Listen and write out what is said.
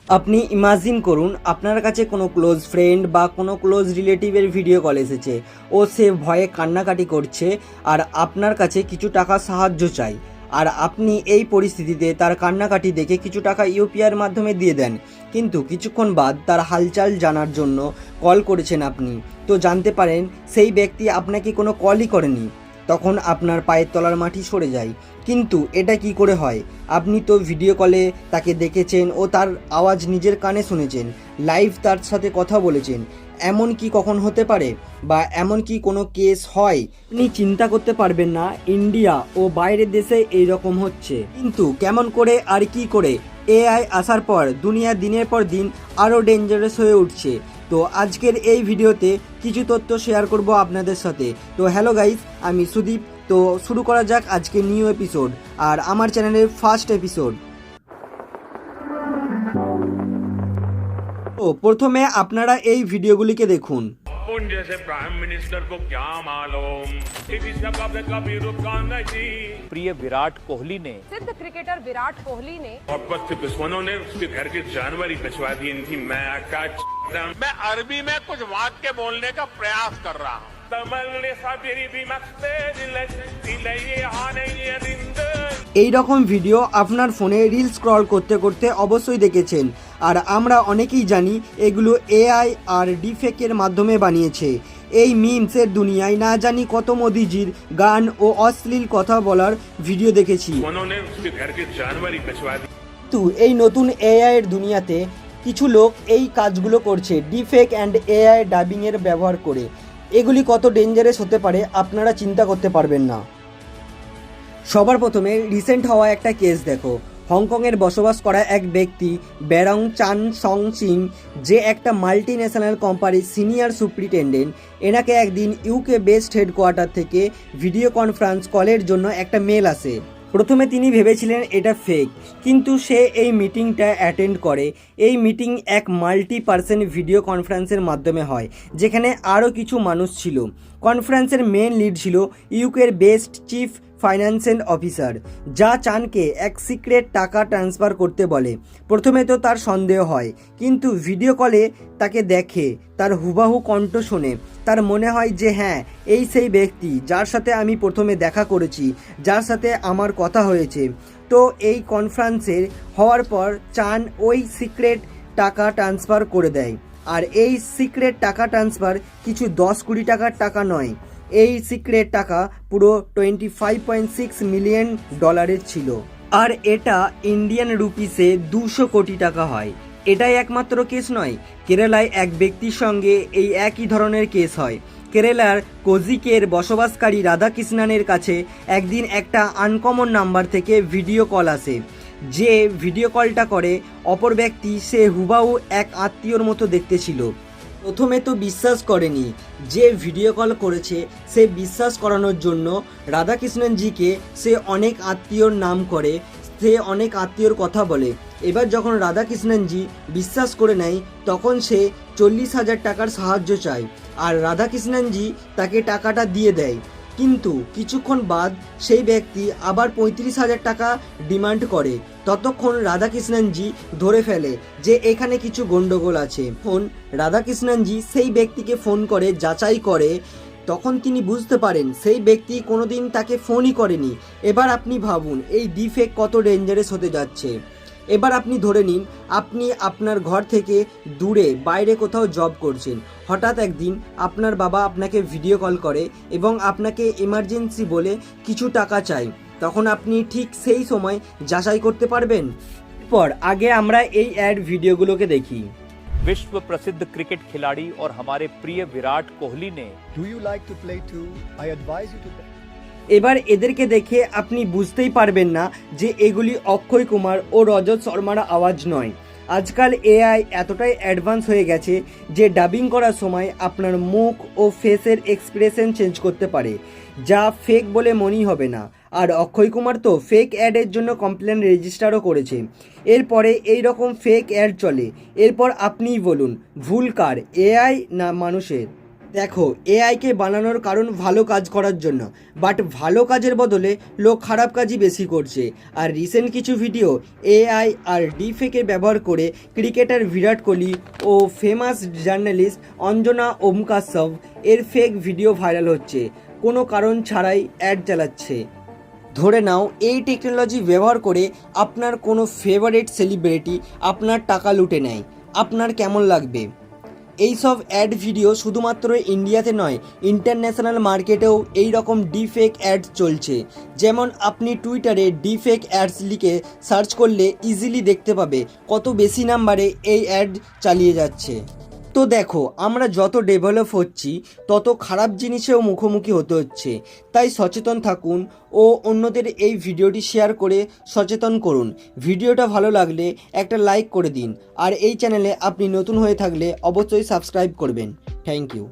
আপনি ইমাজিন করুন আপনার কাছে কোনো ক্লোজ ফ্রেন্ড বা কোনো ক্লোজ রিলেটিভের ভিডিও কল এসেছে, ও সে ভয়ে কান্নাকাটি করছে আর আপনার কাছে কিছু টাকা সাহায্য চাই, আর আপনি এই পরিস্থিতিতে তার কান্নাকাটি দেখে কিছু টাকা ইউপিআইয়ের মাধ্যমে দিয়ে দেন। কিন্তু কিছুক্ষণ বাদ তার হালচাল জানার জন্য কল করেছেন আপনি, তো জানতে পারেন সেই ব্যক্তি আপনাকে কোনো কলই করেনি। তখন আপনার পায়ের তলার মাটি সরে যায়। কিন্তু এটা কি করে হয়? আপনি তো ভিডিও কলে তাকে দেখেছেন ও তার আওয়াজ নিজের কানে শুনেছেন, লাইভ তার সাথে কথা বলেছেন। এমন কি কখন হতে পারে, বা এমন কি কোনো কেস হয়? আপনি চিন্তা করতে পারবেন না ইন্ডিয়া ও বাইরের দেশে এই রকম হচ্ছে। কিন্তু কেমন করে আর কি করে এআই আসার পর দুনিয়া দিনের পর দিন আরও ডেঞ্জারাস হয়ে উঠছে। তো আজকের এই ভিডিওতে কিছু তথ্য শেয়ার করব আপনাদের সাথে। তো হ্যালো গাইস, আমি সুদীপ। তো শুরু করা যাক আজকে নিউ এপিসোড আর আমার চ্যানেলের ফার্স্ট এপিসোড। তো প্রথমে আপনারা এই ভিডিওগুলিকে দেখুন। उन जैसे प्राइम मिनिस्टर को क्या मालूम, इसी सब कभी रुका नहीं। प्रिय विराट कोहली ने सिद्ध क्रिकेटर विराट कोहली ने और पश्चिम दुश्मनों ने उसके घर की जानवर ही भिजवा दी थी। मैं अरबी में कुछ वाक्य बोलने का प्रयास कर रहा हूँ। এই রকম ভিডিও আপনার ফোনে রিল স্ক্রল করতে করতে অবশ্যই দেখেছেন, আর আমরা অনেকেই জানি এগুলো এআই আর ডিফেকের মাধ্যমে বানিয়েছে। এই মিমসের দুনিয়ায় না জানি কত মোদিজির গান ও অশ্লীল কথা বলার ভিডিও দেখেছি। কিন্তু এই নতুন এআই এর দুনিয়াতে কিছু লোক এই কাজগুলো করছে ডিফেক অ্যান্ড এআই ডাবিংয়ের ব্যবহার করে। এগুলি কত ডেঞ্জারাস হতে পারে আপনারা চিন্তা করতে পারবেন না। সবার প্রথমে রিসেন্ট হওয়া একটা কেস দেখো। হংকংয়ের বসবাস করা এক ব্যক্তি ব্যারং চান সং সিং, যে একটা মাল্টি ন্যাশনাল কোম্পানির সিনিয়র সুপ্রিটেন্ডেন্ট, এনাকে একদিন ইউকে বেসড হেডকোয়ার্টার থেকে ভিডিও কনফারেন্স কলের জন্য একটা মেল আসে। প্রথমে তিনি ভেবেছিলেন এটা ফেক, কিন্তু সে এই মিটিংটা অ্যাটেন্ড করে। এই মিটিং এক মাল্টি পার্সন ভিডিও কনফারেন্সের মাধ্যমে হয়, যেখানে আরও কিছু মানুষ ছিল। কনফারেন্সের মেন লিড ছিল ইউকের বেস্ট চিফ ফাইন্যান্সিয়াল অফিসার, যা চানকে এক সিক্রেট টাকা ট্রান্সফার করতে বলে। প্রথমে তো তার সন্দেহ হয়, কিন্তু ভিডিও কলে তাকে দেখে, তার হুবাহু কণ্ঠ শুনে তার মনে হয় যে হ্যাঁ, এই সেই ব্যক্তি যার সাথে আমি প্রথমে দেখা করেছি, যার সাথে আমার কথা হয়েছে। তো এই কনফারেন্সের হওয়ার পর চান ওই সিক্রেট টাকা ট্রান্সফার করে দেয়। আর এই সিক্রেট টাকা ট্রান্সফার কিছু 10-20 টাকার টাকা নয়, এই সিক্রেট টাকা পুরো $25.6 মিলিয়ন ছিল। আর এটা ইন্ডিয়ান রুপিসে 200 কোটি টাকা হয়। এটাই একমাত্র কেস নয়, কেরালায় এক ব্যক্তির সঙ্গে এই একই ধরনের কেস হয়। কেরালার কোজিকের বসবাসকারী রাধাকৃষ্ণনের কাছে একদিন একটা আনকমন নাম্বার থেকে ভিডিও কল আসে। যে ভিডিও কলটা করে অপর ব্যক্তি, সে হুবাহু এক আত্মীয়র মতো দেখতে ছিল। প্রথমে তো বিশ্বাস করেনি, যে ভিডিও কল করেছে সে বিশ্বাস করানোর জন্য রাধাকৃষ্ণনজিকে সে অনেক আত্মীয়র নাম করে, সে অনেক আত্মীয়র কথা বলে। এবার যখন রাধাকৃষ্ণনজি বিশ্বাস করে নেয়, তখন সে 40,000 টাকার সাহায্য চায়, আর রাধাকৃষ্ণনজি তাকে টাকাটা দিয়ে দেয়। কিন্তু কিছুক্ষণ বাদ সেই ব্যক্তি আবার 35,000 টাকা ডিমান্ড করে। ততক্ষণ রাধাকৃষ্ণনজি ধরে ফেলে যে এখানে কিছু গন্ডগোল আছে। ফোন রাধাকৃষ্ণনজি সেই ব্যক্তিকে ফোন করে যাচাই করে, তখন তিনি বুঝতে পারেন সেই ব্যক্তি কোনোদিন তাকে ফোনই করেনি। এবার আপনি ভাবুন এই ডিফেক কত ডেঞ্জারাস হতে যাচ্ছে। এবার আপনি ধরে নিন আপনি আপনার ঘর থেকে দূরে বাইরে কোথাও জব করছেন, হঠাৎ একদিন আপনার বাবা আপনাকে ভিডিও কল করে এবং আপনাকে এমার্জেন্সি বলে কিছু টাকা চাই। তখন আপনি ঠিক সেই সময় যাচাই করতে পারবেন? এরপর আগে আমরা এই অ্যাড ভিডিওগুলোকে দেখি। विश्व प्रसिद्ध क्रिकेट खिलाड़ी और हमारे प्रिय विराट कोहली ने Do you like to play too? I advise you to play. এবার এদেরকে দেখে আপনি বুঝতেই পারবেন না যে এগুলি অক্ষয় কুমার ও রজত শর্মার আওয়াজ নয়। আজকাল এআই এতটাই অ্যাডভান্স হয়ে গেছে যে ডাবিং করার সময় আপনার মুখ ও ফেসের এক্সপ্রেশন চেঞ্জ করতে পারে, যা ফেক বলে মনেই হবে না। আর অক্ষয় কুমার তো ফেক অ্যাডের জন্য কমপ্লেন রেজিস্টারও করেছে। এরপরে এই রকম ফেক অ্যাড চলে, এরপর আপনিই বলুন ভুল কার, এআই না মানুষের? দেখো, এআইকে বানানোর কারণ ভালো কাজ করার জন্য, বাট ভালো কাজের বদলে লোক খারাপ কাজই বেশি করছে। আর রিসেন্ট কিছু ভিডিও এআই আর ডিফেকের ব্যবহার করে ক্রিকেটার বিরাট কোহলি ও ফেমাস জার্নালিস্ট অঞ্জনা ওমকাসভ এর ফেক ভিডিও ভাইরাল হচ্ছে, কোনো কারণ ছাড়াই অ্যাড চালাচ্ছে। ধরে নাও এই টেকনোলজি ব্যবহার করে আপনার কোনো ফেভারিট সেলিব্রিটি আপনার টাকা লুটে নেয়, আপনার কেমন লাগবে? এই সব অ্যাড ভিডিও শুধুমাত্র ইন্ডিয়াতে নয়, ইন্টারন্যাশনাল মার্কেটেও এই রকম ডিফেক অ্যাডস চলছে। যেমন আপনি টুইটারে ডিফেক অ্যাডস লিখে সার্চ করলে ইজিলি দেখতে পাবে কত বেশি নাম্বারে এই অ্যাড চালিয়ে যাচ্ছে। তো দেখো, আমরা যত ডেভেলপ হচ্ছি তত খারাপ জিনিসেও মুখোমুখি হতে হচ্ছে। তাই সচেতন থাকুন ও অন্যদের এই ভিডিওটি শেয়ার করে সচেতন করুন। ভিডিওটা ভালো লাগলে একটা লাইক করে দিন, আর এই চ্যানেলে আপনি নতুন হয়ে থাকলে অবশ্যই সাবস্ক্রাইব করবেন। Thank you.